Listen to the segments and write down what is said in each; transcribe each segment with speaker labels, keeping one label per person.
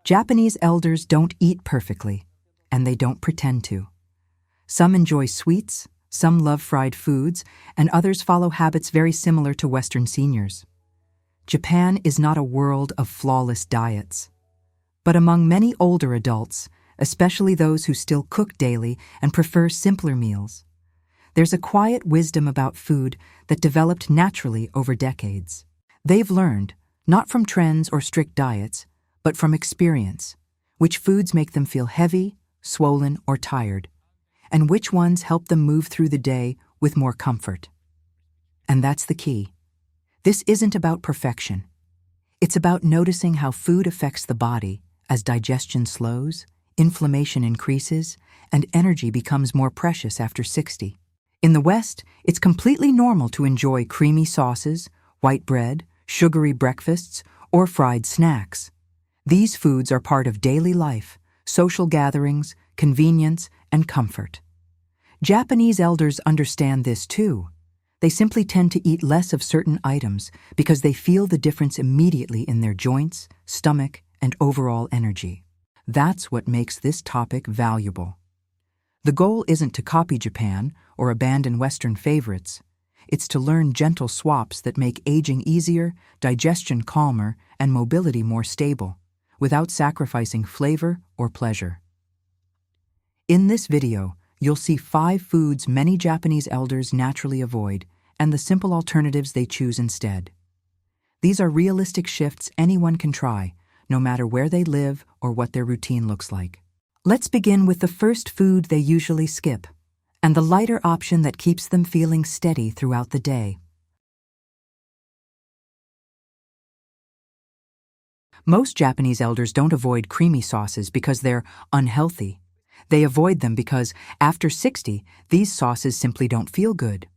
Speaker 1: Japanese elders don't eat perfectly, and they don't pretend to. Some enjoy sweets, some love fried foods, and others follow habits very similar to Western seniors. Japan is not a world of flawless diets. But among many older adults, especially those who still cook daily and prefer simpler meals, there's a quiet wisdom about food that developed naturally over decades. They've learned, not from trends or strict diets, but from experience, which foods make them feel heavy, swollen, or tired, and which ones help them move through the day with more comfort. And that's the key. This isn't about perfection. It's about noticing how food affects the body as digestion slows, inflammation increases, and energy becomes more precious after 60. In the West, it's completely normal to enjoy creamy sauces, white bread, sugary breakfasts, or fried snacks. These foods are part of daily life, social gatherings, convenience, and comfort. Japanese elders understand this too. They simply tend to eat less of certain items because they feel the difference immediately in their joints, stomach, and overall energy. That's what makes this topic valuable. The goal isn't to copy Japan or abandon Western favorites. It's to learn gentle swaps that make aging easier, digestion calmer, and mobility more stable, without sacrificing flavor or pleasure. In this video, you'll see 5 foods many Japanese elders naturally avoid and the simple alternatives they choose instead. These are realistic shifts anyone can try, no matter where they live or what their routine looks like. Let's begin with the first food they usually skip, and the lighter option that keeps them feeling steady throughout the day. Most Japanese elders don't avoid creamy sauces because they're unhealthy. They avoid them because, after 60, these sauces simply don't feel good.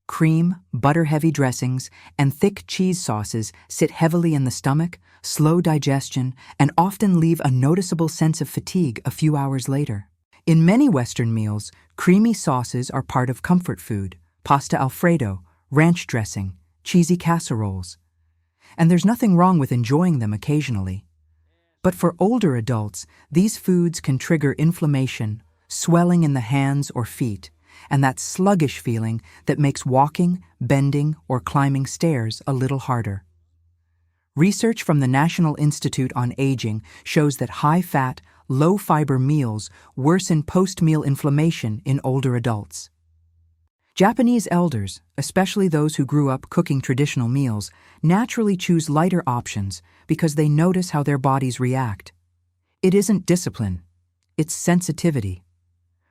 Speaker 1: Cream, butter-heavy dressings, and thick cheese sauces sit heavily in the stomach, slow digestion, and often leave a noticeable sense of fatigue a few hours later. In many Western meals, creamy sauces are part of comfort food: pasta Alfredo, ranch dressing, cheesy casseroles. And there's nothing wrong with enjoying them occasionally. But for older adults, these foods can trigger inflammation, swelling in the hands or feet, and that sluggish feeling that makes walking, bending, or climbing stairs a little harder. Research from the National Institute on Aging shows that high-fat, low-fiber meals worsen post-meal inflammation in older adults. Japanese elders, especially those who grew up cooking traditional meals, naturally choose lighter options because they notice how their bodies react. It isn't discipline, it's sensitivity.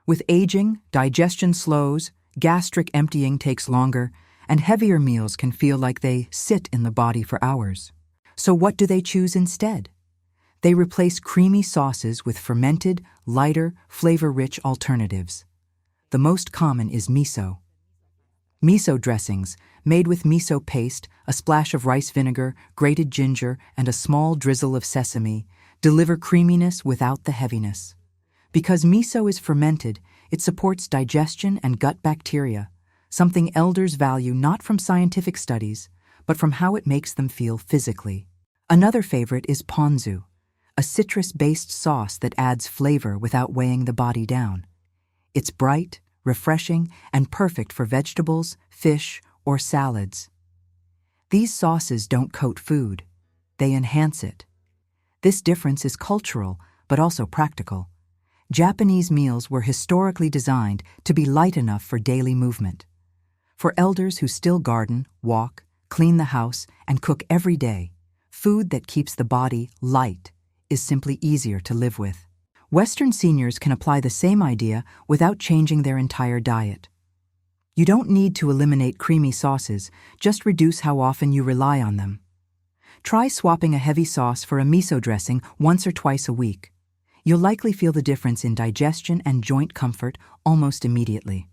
Speaker 1: With aging, digestion slows, gastric emptying takes longer, and heavier meals can feel like they sit in the body for hours. So what do they choose instead? They replace creamy sauces with fermented, lighter, flavor-rich alternatives. The most common is miso. Miso dressings, made with miso paste, a splash of rice vinegar, grated ginger, and a small drizzle of sesame, deliver creaminess without the heaviness. Because miso is fermented, it supports digestion and gut bacteria, something elders value not from scientific studies, but from how it makes them feel physically. Another favorite is ponzu, a citrus-based sauce that adds flavor without weighing the body down. It's bright, refreshing, and perfect for vegetables, fish, or salads. These sauces don't coat food. They enhance it. This difference is cultural, but also practical. Japanese meals were historically designed to be light enough for daily movement. For elders who still garden, walk, clean the house, and cook every day, food that keeps the body light is simply easier to live with. Western seniors can apply the same idea without changing their entire diet. You don't need to eliminate creamy sauces, just reduce how often you rely on them. Try swapping a heavy sauce for a miso dressing once or twice a week. You'll likely feel the difference in digestion and joint comfort almost immediately.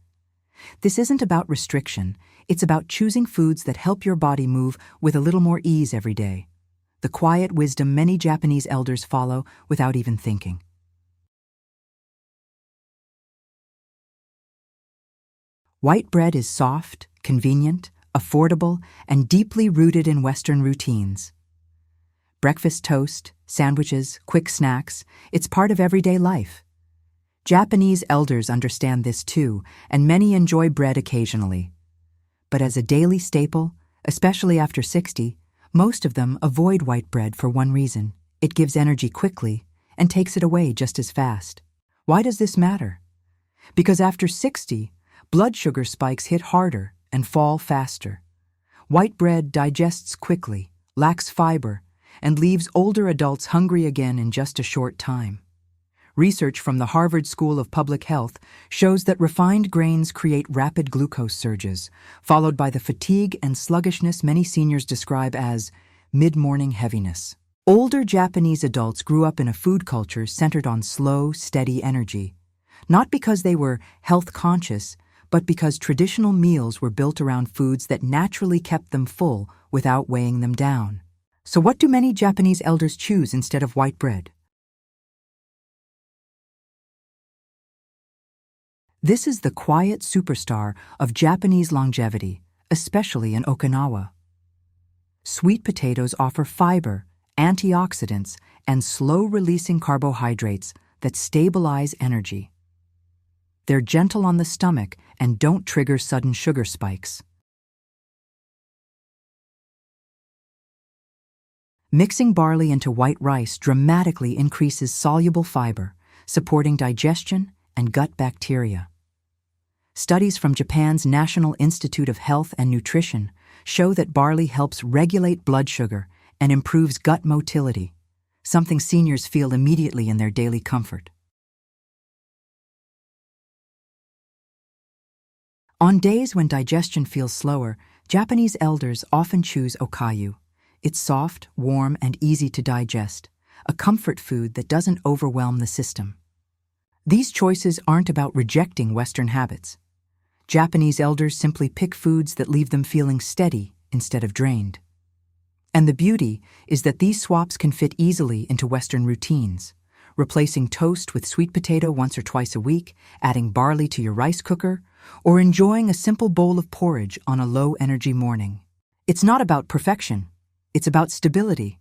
Speaker 1: This isn't about restriction, it's about choosing foods that help your body move with a little more ease every day. The quiet wisdom many Japanese elders follow without even thinking. White bread is soft, convenient, affordable, and deeply rooted in Western routines. Breakfast toast, sandwiches, quick snacks, it's part of everyday life. Japanese elders understand this too, and many enjoy bread occasionally. But as a daily staple, especially after 60, most of them avoid white bread for one reason: it gives energy quickly and takes it away just as fast. Why does this matter? Because after 60, blood sugar spikes hit harder and fall faster. White bread digests quickly, lacks fiber, and leaves older adults hungry again in just a short time. Research from the Harvard School of Public Health shows that refined grains create rapid glucose surges, followed by the fatigue and sluggishness many seniors describe as mid-morning heaviness. Older Japanese adults grew up in a food culture centered on slow, steady energy, not because they were health-conscious, but because traditional meals were built around foods that naturally kept them full without weighing them down. So what do many Japanese elders choose instead of white bread? This is the quiet superstar of Japanese longevity, especially in Okinawa. Sweet potatoes offer fiber, antioxidants, and slow-releasing carbohydrates that stabilize energy. They're gentle on the stomach and don't trigger sudden sugar spikes. Mixing barley into white rice dramatically increases soluble fiber, supporting digestion and gut bacteria. Studies from Japan's National Institute of Health and Nutrition show that barley helps regulate blood sugar and improves gut motility, something seniors feel immediately in their daily comfort. On days when digestion feels slower, Japanese elders often choose okayu. It's soft, warm, and easy to digest, a comfort food that doesn't overwhelm the system. These choices aren't about rejecting Western habits. Japanese elders simply pick foods that leave them feeling steady instead of drained. And the beauty is that these swaps can fit easily into Western routines, replacing toast with sweet potato once or twice a week, adding barley to your rice cooker, or enjoying a simple bowl of porridge on a low-energy morning. It's not about perfection. It's about stability,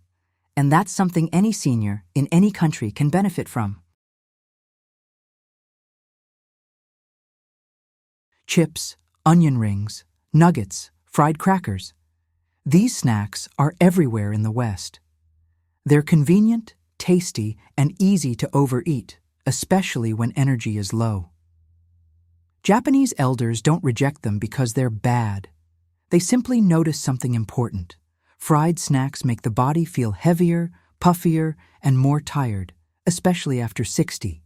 Speaker 1: and that's something any senior in any country can benefit from. Chips, onion rings, nuggets, fried crackers. These snacks are everywhere in the West. They're convenient, tasty, and easy to overeat, especially when energy is low. Japanese elders don't reject them because they're bad. They simply notice something important. Fried snacks make the body feel heavier, puffier, and more tired, especially after 60.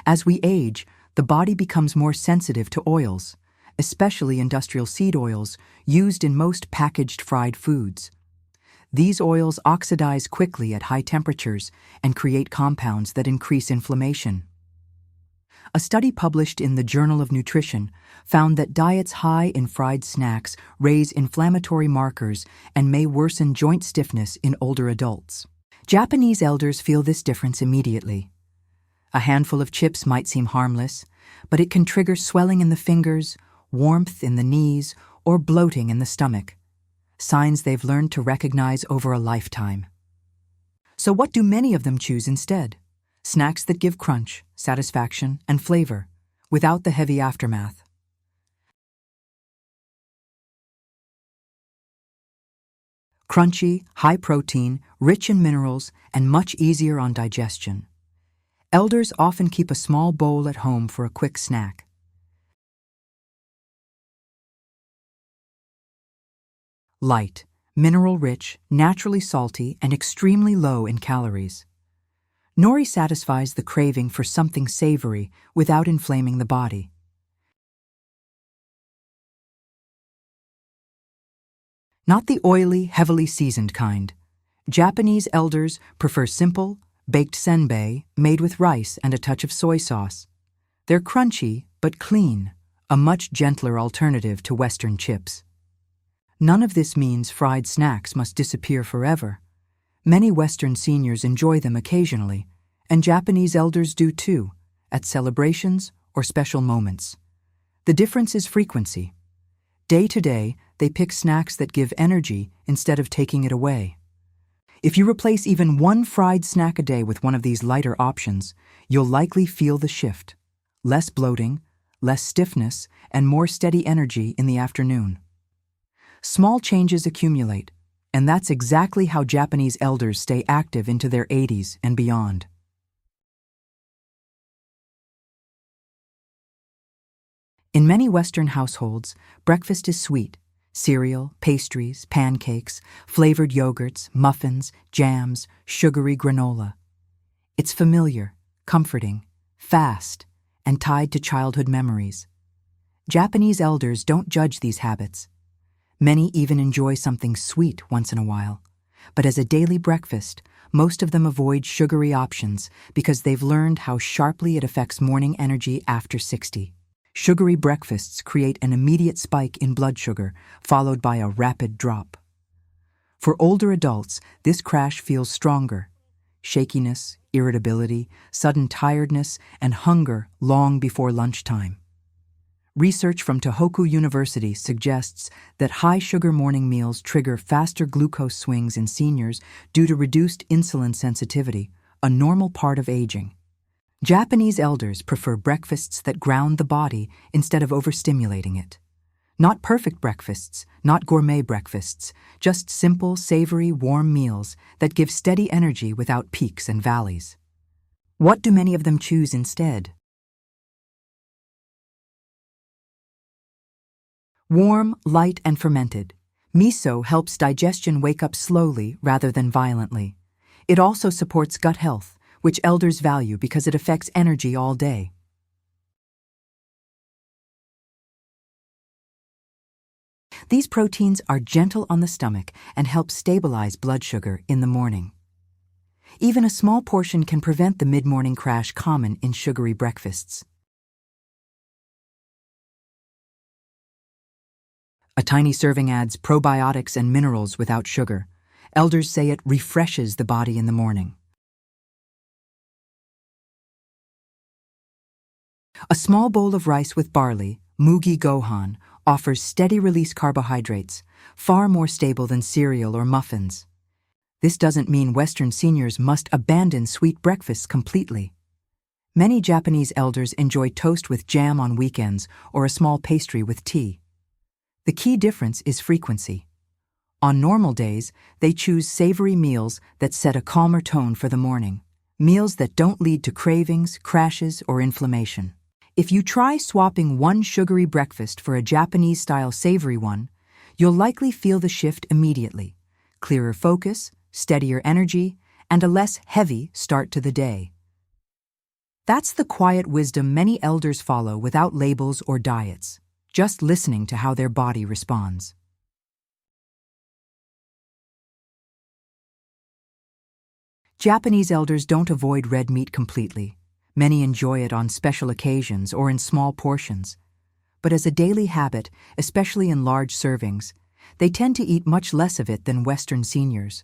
Speaker 1: As we age, the body becomes more sensitive to oils, especially industrial seed oils used in most packaged fried foods. These oils oxidize quickly at high temperatures and create compounds that increase inflammation. A study published in the Journal of Nutrition found that diets high in fried snacks raise inflammatory markers and may worsen joint stiffness in older adults. Japanese elders feel this difference immediately. A handful of chips might seem harmless, but it can trigger swelling in the fingers, warmth in the knees, or bloating in the stomach, signs they've learned to recognize over a lifetime. So what do many of them choose instead? Snacks that give crunch, satisfaction, and flavor, without the heavy aftermath. Crunchy, high protein, rich in minerals, and much easier on digestion. Elders often keep a small bowl at home for a quick snack. Light, mineral-rich, naturally salty, and extremely low in calories. Nori satisfies the craving for something savory without inflaming the body. Not the oily, heavily seasoned kind. Japanese elders prefer simple, baked senbei made with rice and a touch of soy sauce. They're crunchy but clean, a much gentler alternative to Western chips. None of this means fried snacks must disappear forever. Many Western seniors enjoy them occasionally, and Japanese elders do too, at celebrations or special moments. The difference is frequency. Day to day, they pick snacks that give energy instead of taking it away. If you replace even one fried snack a day with one of these lighter options, you'll likely feel the shift. Less bloating, less stiffness, and more steady energy in the afternoon. Small changes accumulate, and that's exactly how Japanese elders stay active into their 80s and beyond. In many Western households, breakfast is sweet. Cereal, pastries, pancakes, flavored yogurts, muffins, jams, sugary granola. It's familiar, comforting, fast, and tied to childhood memories. Japanese elders don't judge these habits. Many even enjoy something sweet once in a while. But as a daily breakfast, most of them avoid sugary options because they've learned how sharply it affects morning energy after 60. Sugary breakfasts create an immediate spike in blood sugar, followed by a rapid drop. For older adults, this crash feels stronger. Shakiness, irritability, sudden tiredness, and hunger long before lunchtime. Research from Tohoku University suggests that high-sugar morning meals trigger faster glucose swings in seniors due to reduced insulin sensitivity, a normal part of aging. Japanese elders prefer breakfasts that ground the body instead of overstimulating it. Not perfect breakfasts, not gourmet breakfasts, just simple, savory, warm meals that give steady energy without peaks and valleys. What do many of them choose instead? Warm, light, and fermented. Miso helps digestion wake up slowly rather than violently. It also supports gut health, which elders value because it affects energy all day. These proteins are gentle on the stomach and help stabilize blood sugar in the morning. Even a small portion can prevent the mid-morning crash common in sugary breakfasts. A tiny serving adds probiotics and minerals without sugar. Elders say it refreshes the body in the morning. A small bowl of rice with barley, mugi gohan, offers steady-release carbohydrates, far more stable than cereal or muffins. This doesn't mean Western seniors must abandon sweet breakfasts completely. Many Japanese elders enjoy toast with jam on weekends or a small pastry with tea. The key difference is frequency. On normal days, they choose savory meals that set a calmer tone for the morning, meals that don't lead to cravings, crashes, or inflammation. If you try swapping one sugary breakfast for a Japanese-style savory one, you'll likely feel the shift immediately. Clearer focus, steadier energy, and a less heavy start to the day. That's the quiet wisdom many elders follow without labels or diets, just listening to how their body responds. Japanese elders don't avoid red meat completely. Many enjoy it on special occasions or in small portions. But as a daily habit, especially in large servings, they tend to eat much less of it than Western seniors.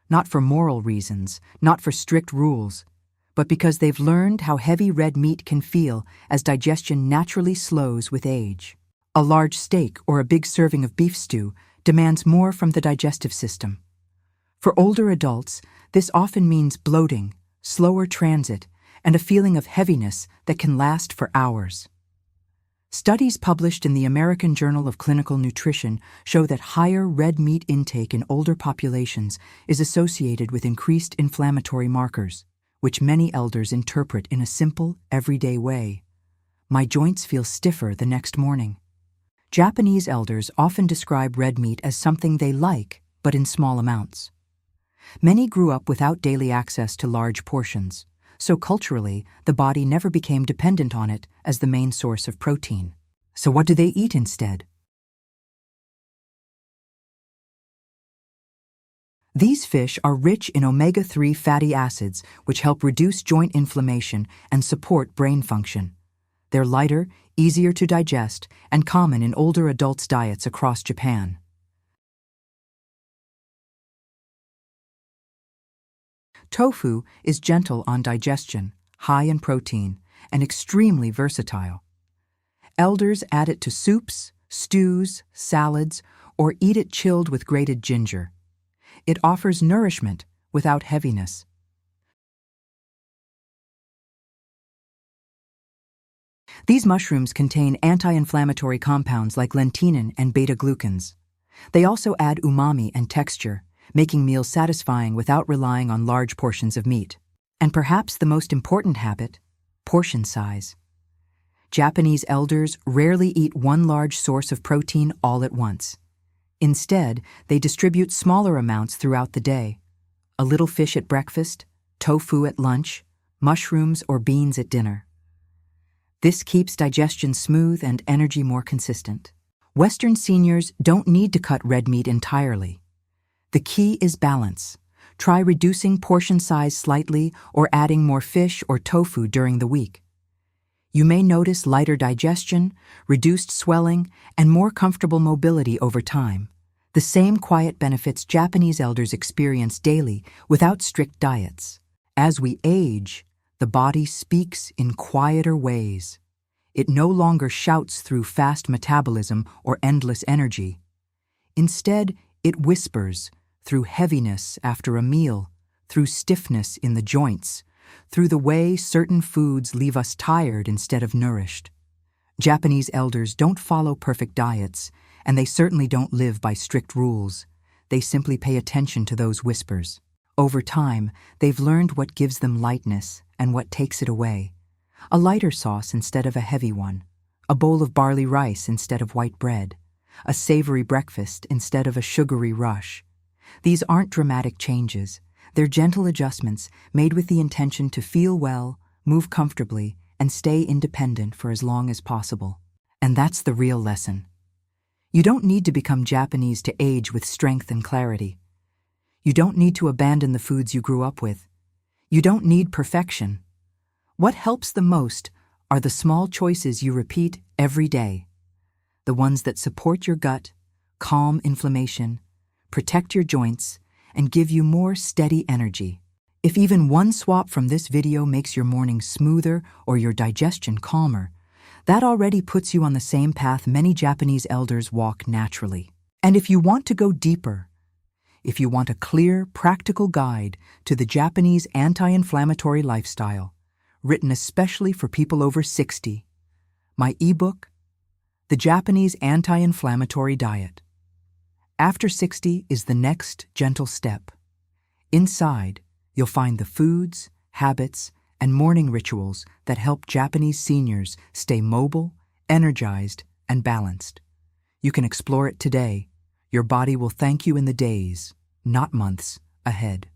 Speaker 1: Not for moral reasons, not for strict rules, but because they've learned how heavy red meat can feel as digestion naturally slows with age. A large steak or a big serving of beef stew demands more from the digestive system. For older adults, this often means bloating, slower transit, and a feeling of heaviness that can last for hours. Studies published in the American Journal of Clinical Nutrition show that higher red meat intake in older populations is associated with increased inflammatory markers, which many elders interpret in a simple, everyday way. My joints feel stiffer the next morning. Japanese elders often describe red meat as something they like, but in small amounts. Many grew up without daily access to large portions, so culturally, the body never became dependent on it as the main source of protein. So what do they eat instead? These fish are rich in omega-3 fatty acids, which help reduce joint inflammation and support brain function. They're lighter, easier to digest, and common in older adults' diets across Japan. Tofu is gentle on digestion, high in protein, and extremely versatile. Elders add it to soups, stews, salads, or eat it chilled with grated ginger. It offers nourishment, without heaviness. These mushrooms contain anti-inflammatory compounds like lentinin and beta-glucans. They also add umami and texture, making meals satisfying without relying on large portions of meat. And perhaps the most important habit, portion size. Japanese elders rarely eat one large source of protein all at once. Instead, they distribute smaller amounts throughout the day. A little fish at breakfast, tofu at lunch, mushrooms or beans at dinner. This keeps digestion smooth and energy more consistent. Western seniors don't need to cut red meat entirely. The key is balance. Try reducing portion size slightly or adding more fish or tofu during the week. You may notice lighter digestion, reduced swelling, and more comfortable mobility over time. The same quiet benefits Japanese elders experience daily without strict diets. As we age, the body speaks in quieter ways. It no longer shouts through fast metabolism or endless energy. Instead, it whispers through heaviness after a meal, through stiffness in the joints, through the way certain foods leave us tired instead of nourished. Japanese elders don't follow perfect diets, and they certainly don't live by strict rules. They simply pay attention to those whispers. Over time, they've learned what gives them lightness and what takes it away. A lighter sauce instead of a heavy one, a bowl of barley rice instead of white bread, a savory breakfast instead of a sugary rush. These aren't dramatic changes. They're gentle adjustments made with the intention to feel well, move comfortably, and stay independent for as long as possible. And that's the real lesson. You don't need to become Japanese to age with strength and clarity. You don't need to abandon the foods you grew up with. You don't need perfection. What helps the most are the small choices you repeat every day. The ones that support your gut, calm inflammation, protect your joints, and give you more steady energy. If even one swap from this video makes your morning smoother or your digestion calmer, that already puts you on the same path many Japanese elders walk naturally. And if you want to go deeper, if you want a clear, practical guide to the Japanese anti-inflammatory lifestyle, written especially for people over 60, my ebook, The Japanese Anti-Inflammatory Diet. After 60 is the next gentle step. Inside, you'll find the foods, habits, and morning rituals that help Japanese seniors stay mobile, energized, and balanced. You can explore it today. Your body will thank you in the days, not months, ahead.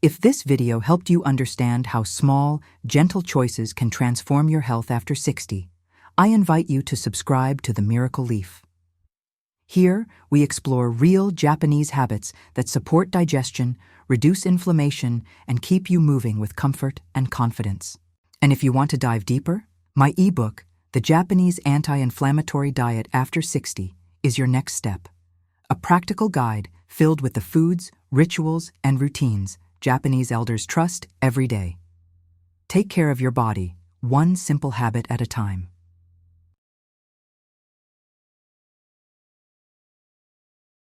Speaker 1: If this video helped you understand how small, gentle choices can transform your health after 60, I invite you to subscribe to The Miracle Leaf. Here, we explore real Japanese habits that support digestion, reduce inflammation, and keep you moving with comfort and confidence. And if you want to dive deeper, my ebook, The Japanese Anti-Inflammatory Diet After 60, is your next step. A practical guide filled with the foods, rituals, and routines Japanese elders trust every day. Take care of your body, one simple habit at a time.